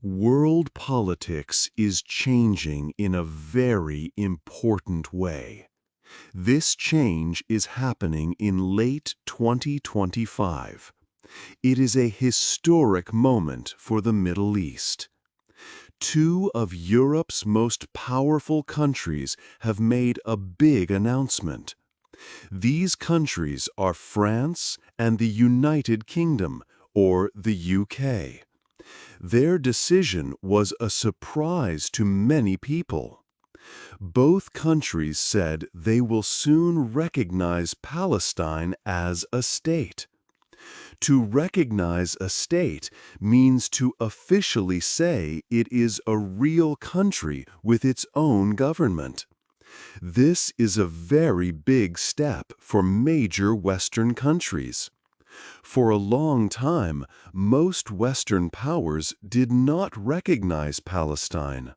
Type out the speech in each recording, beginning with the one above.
World politics is changing in a very important way. This change is happening in late 2025. It is a historic moment for the Middle East. Two of Europe's most powerful countries have made a big announcement. These countries are France and the United Kingdom, or the UK. Their decision was a surprise to many people. Both countries said they will soon recognize Palestine as a state. To recognize a state means to officially say it is a real country with its own government. This is a very big step for major Western countries. For a long time, most Western powers did not recognize Palestine.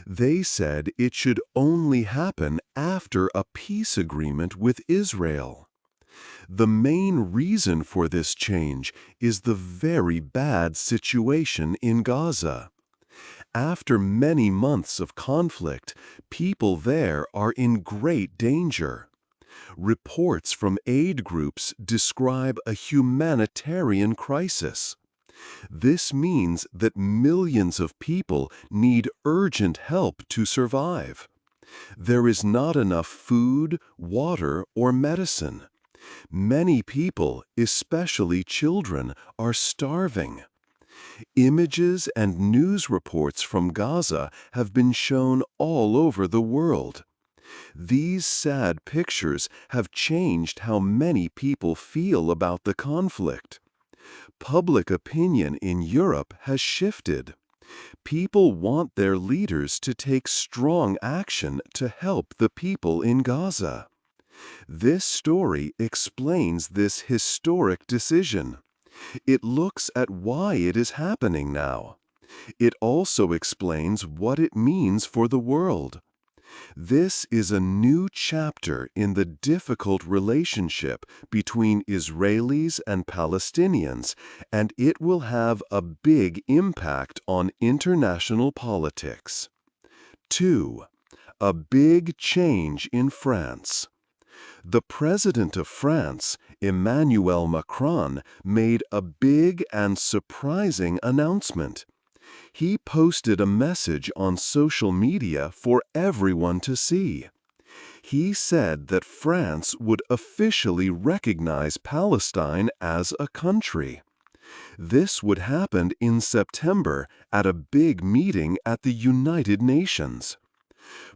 They said it should only happen after a peace agreement with Israel. The main reason for this change is the very bad situation in Gaza. After many months of conflict, people there are in great danger. Reports from aid groups describe a humanitarian crisis. This means that millions of people need urgent help to survive. There is not enough food, water, or medicine. Many people, especially children, are starving. Images and news reports from Gaza have been shown all over the world. These sad pictures have changed how many people feel about the conflict. Public opinion in Europe has shifted. People want their leaders to take strong action to help the people in Gaza. This story explains this historic decision. It looks at why it is happening now. It also explains what it means for the world. This is a new chapter in the difficult relationship between Israelis and Palestinians, and it will have a big impact on international politics. 2. A big change in France. The President of France, Emmanuel Macron, made a big and surprising announcement. He posted a message on social media for everyone to see. He said that France would officially recognize Palestine as a country. This would happen in September at a big meeting at the United Nations.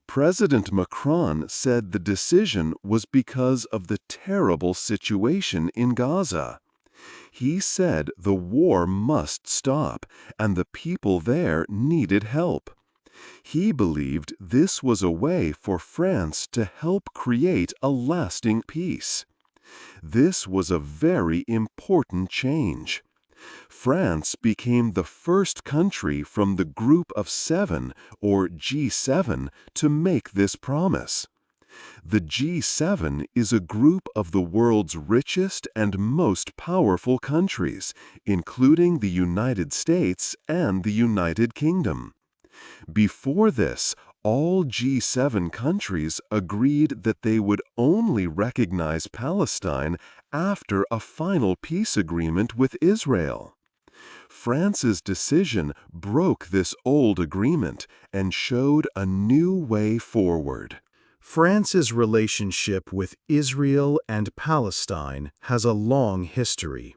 President Macron said the decision was because of the terrible situation in Gaza. He said the war must stop, and the people there needed help. He believed this was a way for France to help create a lasting peace. This was a very important change. France became the first country from the Group of Seven, or G7, to make this promise. The G7 is a group of the world's richest and most powerful countries, including the United States and the United Kingdom. Before this, all G7 countries agreed that they would only recognize Palestine after a final peace agreement with Israel. France's decision broke this old agreement and showed a new way forward. France's relationship with Israel and Palestine has a long history.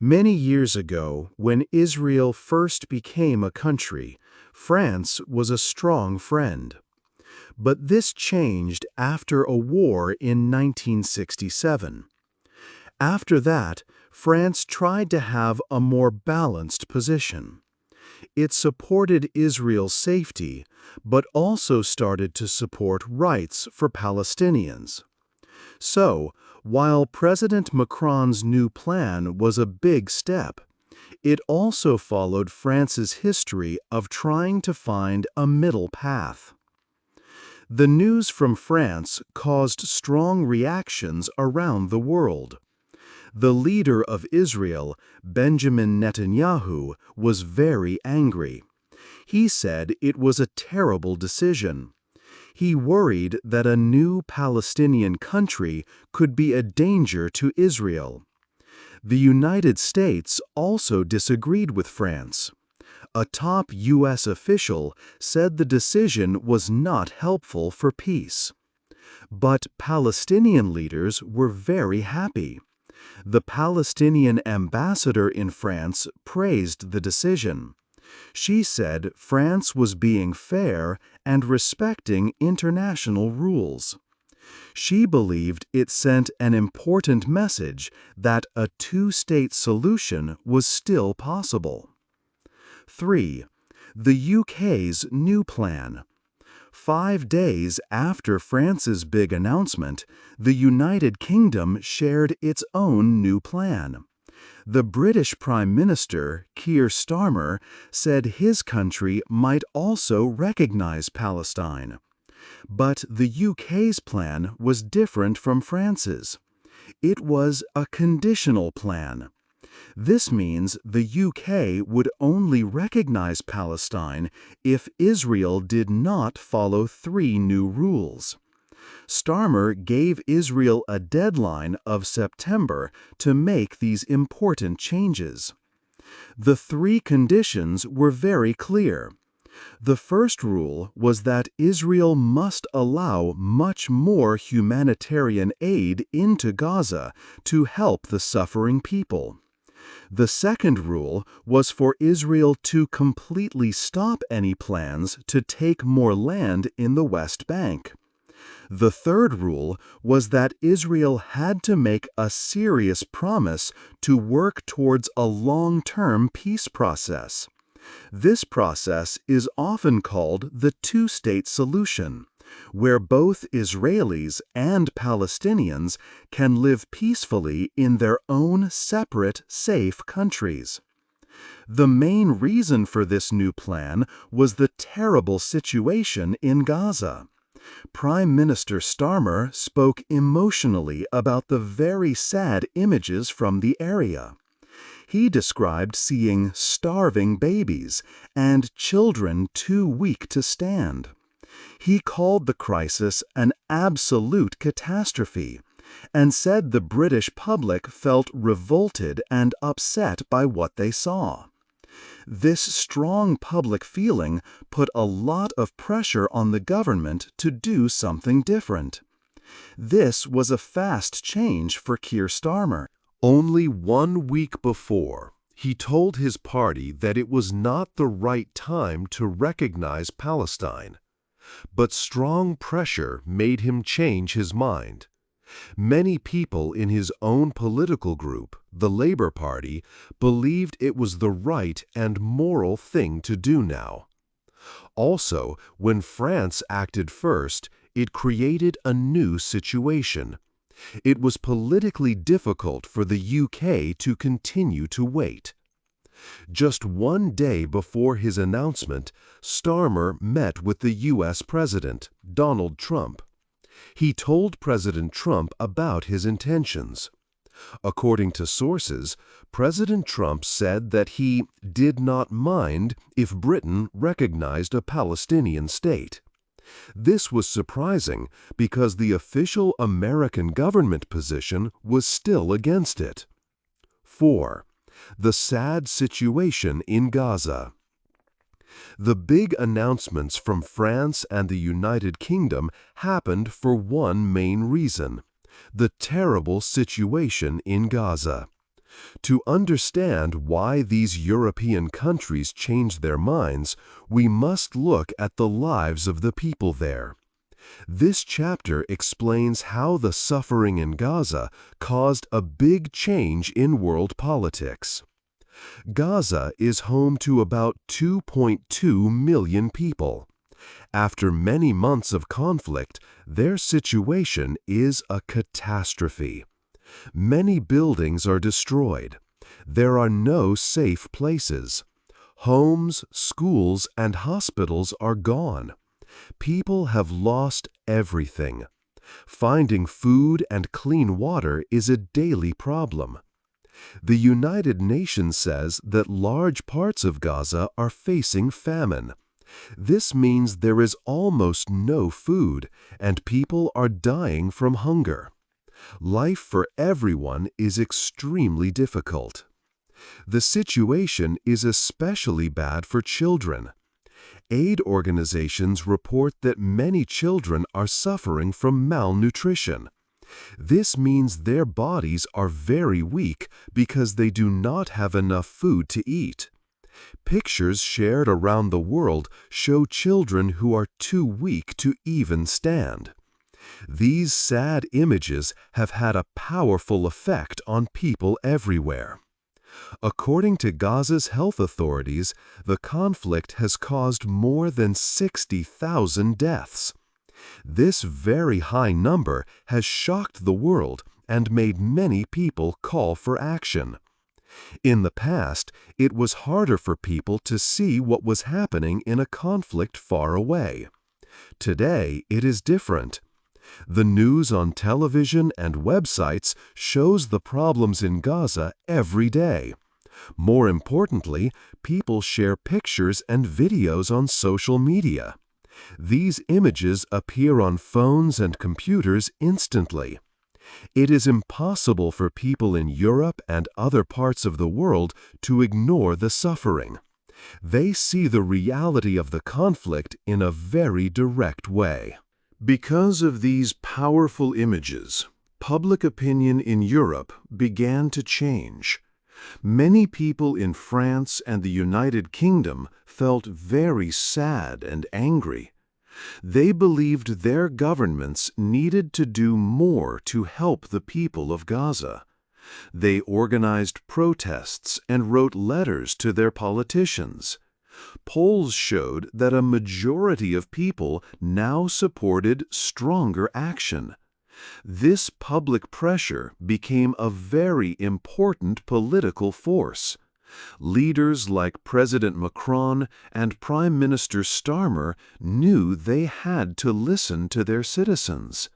Many years ago, when Israel first became a country, France was a strong friend. But this changed after a war in 1967. After that, France tried to have a more balanced position. It supported Israel's safety, but also started to support rights for Palestinians. So, while President Macron's new plan was a big step, it also followed France's history of trying to find a middle path. The news from France caused strong reactions around the world. The leader of Israel, Benjamin Netanyahu, was very angry. He said it was a terrible decision. He worried that a new Palestinian country could be a danger to Israel. The United States also disagreed with France. A top U.S. official said the decision was not helpful for peace. But Palestinian leaders were very happy. The Palestinian ambassador in France praised the decision. She said France was being fair and respecting international rules. She believed it sent an important message that a two-state solution was still possible. 3. The UK's new plan. 5 days after France's big announcement, the United Kingdom shared its own new plan. The British Prime Minister, Keir Starmer, said his country might also recognize Palestine. But the UK's plan was different from France's. It was a conditional plan. This means the UK would only recognize Palestine if Israel did not follow 3 new rules. Starmer gave Israel a deadline of September to make these important changes. The 3 conditions were very clear. The first rule was that Israel must allow much more humanitarian aid into Gaza to help the suffering people. The second rule was for Israel to completely stop any plans to take more land in the West Bank. The third rule was that Israel had to make a serious promise to work towards a long-term peace process. This process is often called the two-state solution, where both Israelis and Palestinians can live peacefully in their own separate, safe countries. The main reason for this new plan was the terrible situation in Gaza. Prime Minister Starmer spoke emotionally about the very sad images from the area. He described seeing starving babies and children too weak to stand. He called the crisis an absolute catastrophe and said the British public felt revolted and upset by what they saw. This strong public feeling put a lot of pressure on the government to do something different. This was a fast change for Keir Starmer. Only 1 week before, he told his party that it was not the right time to recognize Palestine. But strong pressure made him change his mind. Many people in his own political group, the Labour Party, believed it was the right and moral thing to do now. Also, when France acted first, it created a new situation. It was politically difficult for the UK to continue to wait. Just 1 day before his announcement, Starmer met with the U.S. President, Donald Trump. He told President Trump about his intentions. According to sources, President Trump said that he did not mind if Britain recognized a Palestinian state. This was surprising because the official American government position was still against it. 4. The sad situation in Gaza. The big announcements from France and the United Kingdom happened for one main reason: the terrible situation in Gaza. To understand why these European countries changed their minds, we must look at the lives of the people there. This chapter explains how the suffering in Gaza caused a big change in world politics. Gaza is home to about 2.2 million people. After many months of conflict, their situation is a catastrophe. Many buildings are destroyed. There are no safe places. Homes, schools, and hospitals are gone. People have lost everything. Finding food and clean water is a daily problem. The United Nations says that large parts of Gaza are facing famine. This means there is almost no food, and people are dying from hunger. Life for everyone is extremely difficult. The situation is especially bad for children. Aid organizations report that many children are suffering from malnutrition. This means their bodies are very weak because they do not have enough food to eat. Pictures shared around the world show children who are too weak to even stand. These sad images have had a powerful effect on people everywhere. According to Gaza's health authorities, the conflict has caused more than 60,000 deaths. This very high number has shocked the world and made many people call for action. In the past, it was harder for people to see what was happening in a conflict far away. Today, it is different. The news on television and websites shows the problems in Gaza every day. More importantly, people share pictures and videos on social media. These images appear on phones and computers instantly. It is impossible for people in Europe and other parts of the world to ignore the suffering. They see the reality of the conflict in a very direct way. Because of these powerful images, public opinion in Europe began to change. Many people in France and the United Kingdom felt very sad and angry. They believed their governments needed to do more to help the people of Gaza. They organized protests and wrote letters to their politicians. Polls showed that a majority of people now supported stronger action. This public pressure became a very important political force. Leaders like President Macron and Prime Minister Starmer knew they had to listen to their citizens.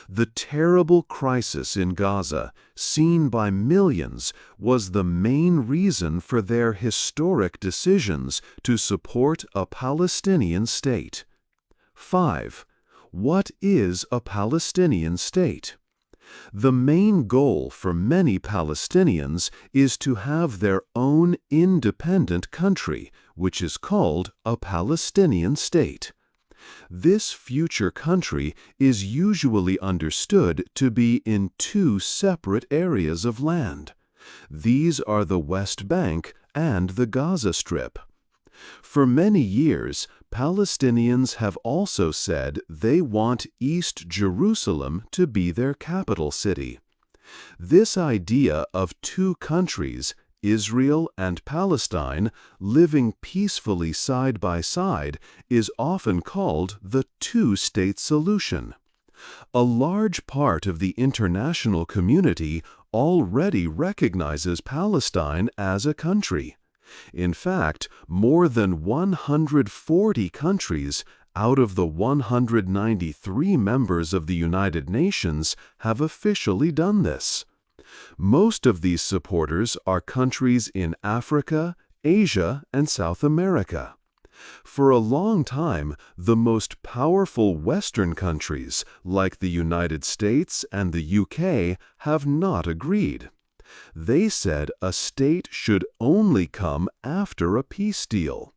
The terrible crisis in Gaza, seen by millions, was the main reason for their historic decisions to support a Palestinian state. 5. What is a Palestinian state? The main goal for many Palestinians is to have their own independent country, which is called a Palestinian state. This future country is usually understood to be in two separate areas of land. These are the West Bank and the Gaza Strip. For many years, Palestinians have also said they want East Jerusalem to be their capital city. This idea of two countries, Israel and Palestine, living peacefully side by side, is often called the two-state solution. A large part of the international community already recognizes Palestine as a country. In fact, more than 140 countries out of the 193 members of the United Nations have officially done this. Most of these supporters are countries in Africa, Asia, and South America. For a long time, the most powerful Western countries, like the United States and the UK, have not agreed. They said a state should only come after a peace deal.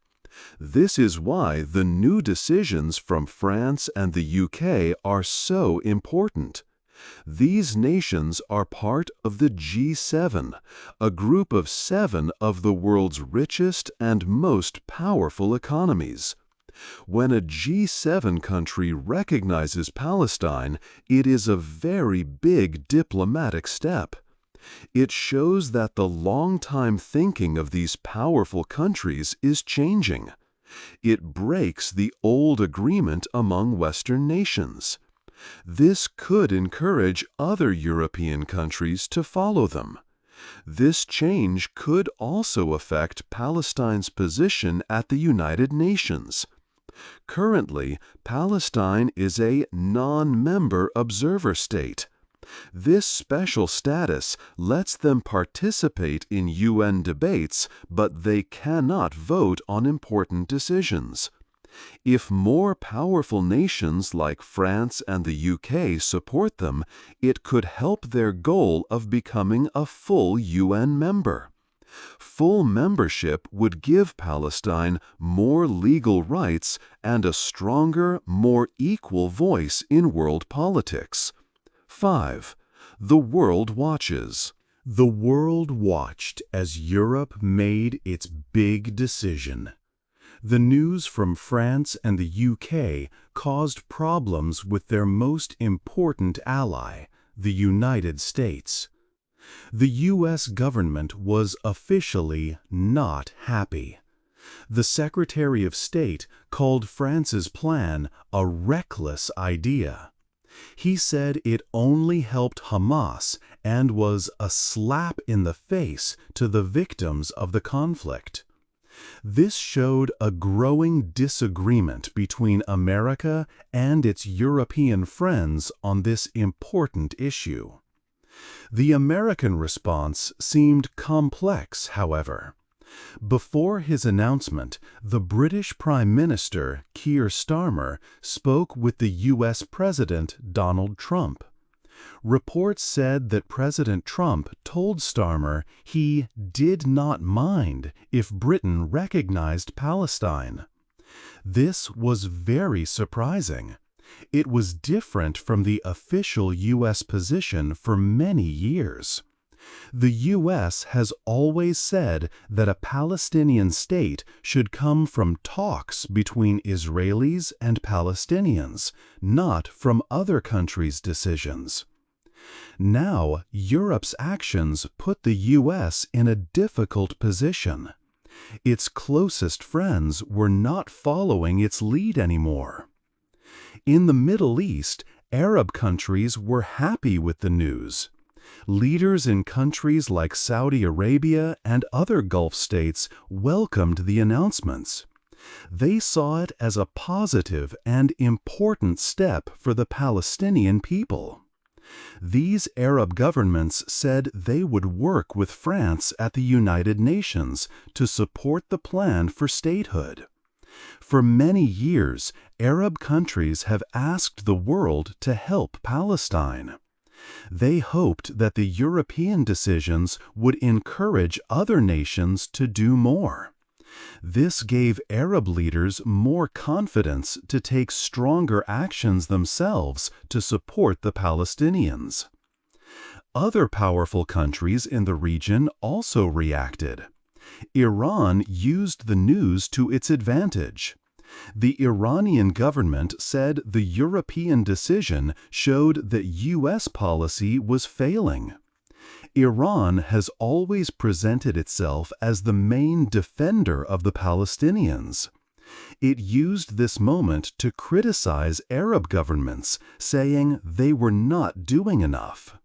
This is why the new decisions from France and the UK are so important. These nations are part of the G7, a group of 7 of the world's richest and most powerful economies. When a G7 country recognizes Palestine, it is a very big diplomatic step. It shows that the long-time thinking of these powerful countries is changing. It breaks the old agreement among Western nations. This could encourage other European countries to follow them. This change could also affect Palestine's position at the United Nations. Currently, Palestine is a non-member observer state. This special status lets them participate in UN debates, but they cannot vote on important decisions. If more powerful nations like France and the UK support them, it could help their goal of becoming a full UN member. Full membership would give Palestine more legal rights and a stronger, more equal voice in world politics. 5. The world watches. The world watched as Europe made its big decision. The news from France and the UK caused problems with their most important ally, the United States. The U.S. government was officially not happy. The Secretary of State called France's plan a reckless idea. He said it only helped Hamas and was a slap in the face to the victims of the conflict. This showed a growing disagreement between America and its European friends on this important issue. The American response seemed complex, however. Before his announcement, the British Prime Minister, Keir Starmer, spoke with the U.S. President, Donald Trump. Reports said that President Trump told Starmer he did not mind if Britain recognized Palestine. This was very surprising. It was different from the official U.S. position for many years. The U.S. has always said that a Palestinian state should come from talks between Israelis and Palestinians, not from other countries' decisions. Now, Europe's actions put the U.S. in a difficult position. Its closest friends were not following its lead anymore. In the Middle East, Arab countries were happy with the news. Leaders in countries like Saudi Arabia and other Gulf states welcomed the announcements. They saw it as a positive and important step for the Palestinian people. These Arab governments said they would work with France at the United Nations to support the plan for statehood. For many years, Arab countries have asked the world to help Palestine. They hoped that the European decisions would encourage other nations to do more. This gave Arab leaders more confidence to take stronger actions themselves to support the Palestinians. Other powerful countries in the region also reacted. Iran used the news to its advantage. The Iranian government said the European decision showed that U.S. policy was failing. Iran has always presented itself as the main defender of the Palestinians. It used this moment to criticize Arab governments, saying they were not doing enough.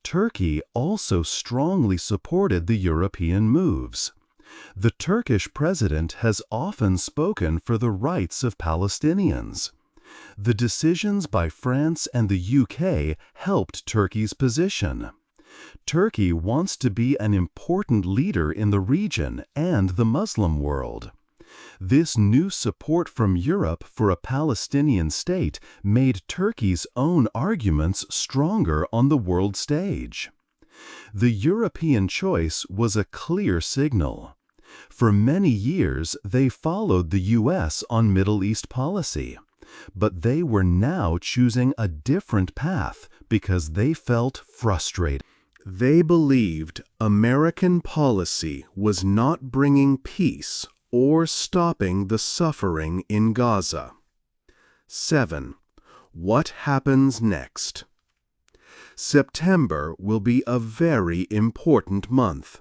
Turkey also strongly supported the European moves. The Turkish president has often spoken for the rights of Palestinians. The decisions by France and the UK helped Turkey's position. Turkey wants to be an important leader in the region and the Muslim world. This new support from Europe for a Palestinian state made Turkey's own arguments stronger on the world stage. The European choice was a clear signal. For many years, they followed the U.S. on Middle East policy, but they were now choosing a different path because they felt frustrated. They believed American policy was not bringing peace or stopping the suffering in Gaza. 7. What happens next? September will be a very important month.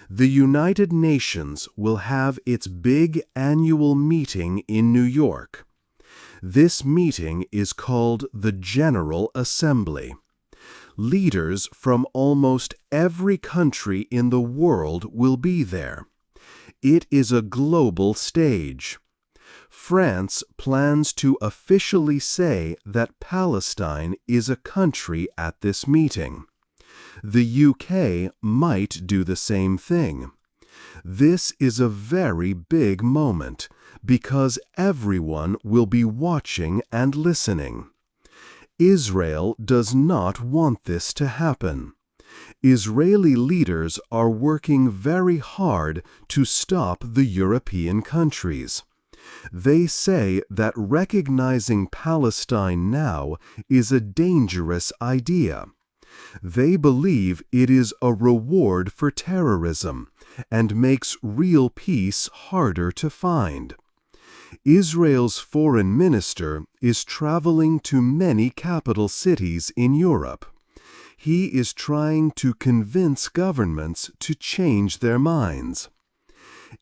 The United Nations will have its big annual meeting in New York. This meeting is called the General Assembly. Leaders from almost every country in the world will be there. It is a global stage. France plans to officially say that Palestine is a country at this meeting. The UK might do the same thing. This is a very big moment because everyone will be watching and listening. Israel does not want this to happen. Israeli leaders are working very hard to stop the European countries. They say that recognizing Palestine now is a dangerous idea. They believe it is a reward for terrorism and makes real peace harder to find. Israel's foreign minister is traveling to many capital cities in Europe. He is trying to convince governments to change their minds.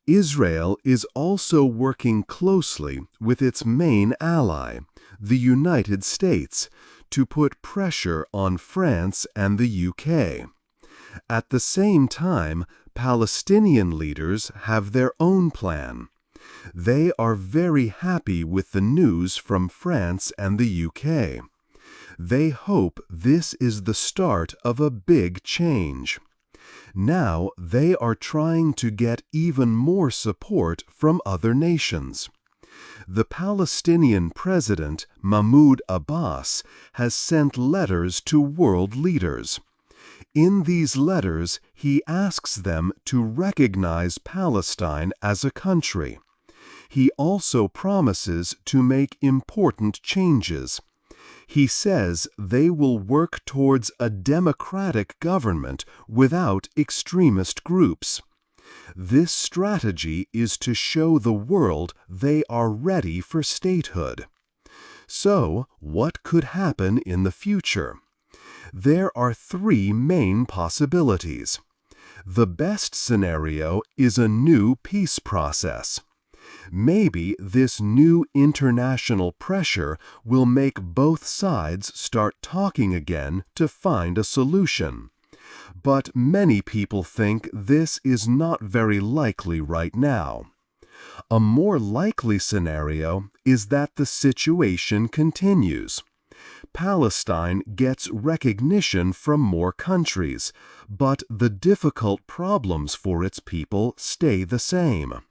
Israel is also working closely with its main ally, the United States, to put pressure on France and the UK. At the same time, Palestinian leaders have their own plan. They are very happy with the news from France and the UK. They hope this is the start of a big change. Now they are trying to get even more support from other nations. The Palestinian president, Mahmoud Abbas, has sent letters to world leaders. In these letters, he asks them to recognize Palestine as a country. He also promises to make important changes. He says they will work towards a democratic government without extremist groups. This strategy is to show the world they are ready for statehood. So, what could happen in the future? There are three main possibilities. The best scenario is a new peace process. Maybe this new international pressure will make both sides start talking again to find a solution. But many people think this is not very likely right now. A more likely scenario is that the situation continues. Palestine gets recognition from more countries, but the difficult problems for its people stay the same.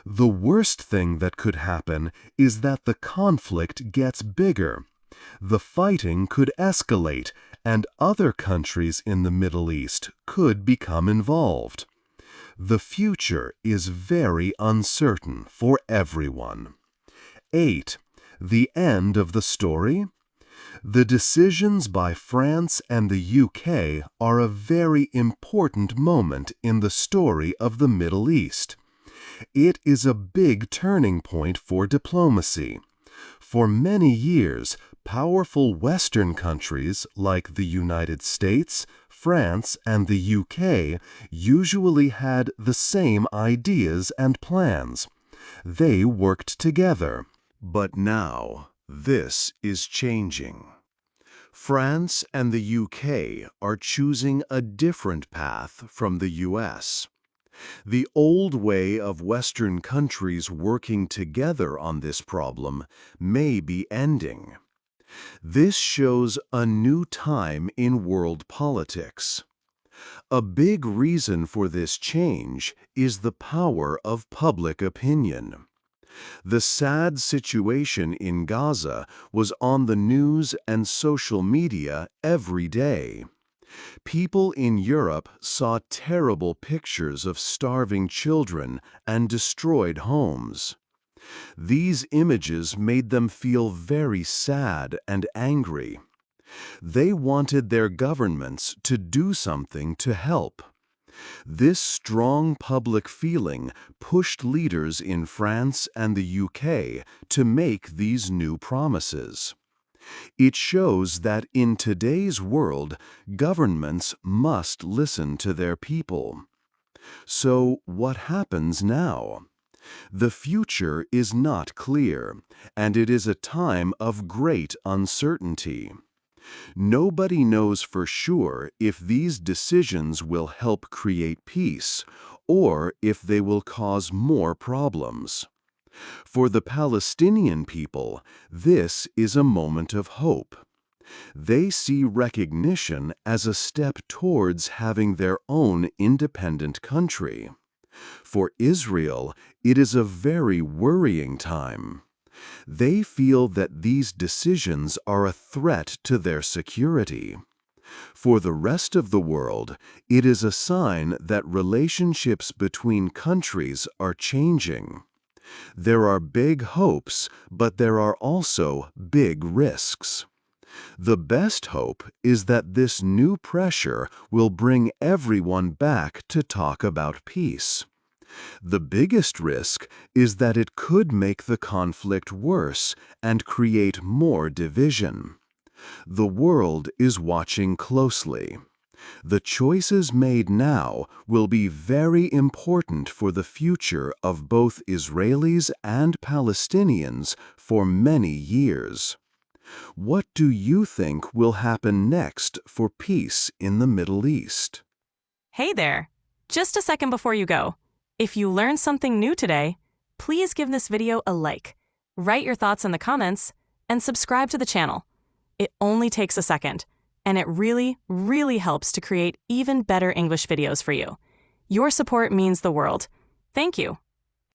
The worst thing that could happen is that the conflict gets bigger. The fighting could escalate, and other countries in the Middle East could become involved. The future is very uncertain for everyone. 8. The end of the story? The decisions by France and the UK are a very important moment in the story of the Middle East. It is a big turning point for diplomacy. For many years, powerful Western countries like the United States, France, and the UK usually had the same ideas and plans. They worked together. But now, this is changing. France and the UK are choosing a different path from the US. The old way of Western countries working together on this problem may be ending. This shows a new time in world politics. A big reason for this change is the power of public opinion. The sad situation in Gaza was on the news and social media every day. People in Europe saw terrible pictures of starving children and destroyed homes. These images made them feel very sad and angry. They wanted their governments to do something to help. This strong public feeling pushed leaders in France and the UK to make these new promises. It shows that in today's world, governments must listen to their people. So, what happens now? The future is not clear, and it is a time of great uncertainty. Nobody knows for sure if these decisions will help create peace, or if they will cause more problems. For the Palestinian people, this is a moment of hope. They see recognition as a step towards having their own independent country. For Israel, it is a very worrying time. They feel that these decisions are a threat to their security. For the rest of the world, it is a sign that relationships between countries are changing. There are big hopes, but there are also big risks. The best hope is that this new pressure will bring everyone back to talk about peace. The biggest risk is that it could make the conflict worse and create more division. The world is watching closely. The choices made now will be very important for the future of both Israelis and Palestinians for many years. What do you think will happen next for peace in the Middle East? Hey there! Just a second before you go. If you learned something new today, please give this video a like, write your thoughts in the comments, and subscribe to the channel. It only takes a second, and it really, really helps to create even better English videos for you. Your support means the world. Thank you.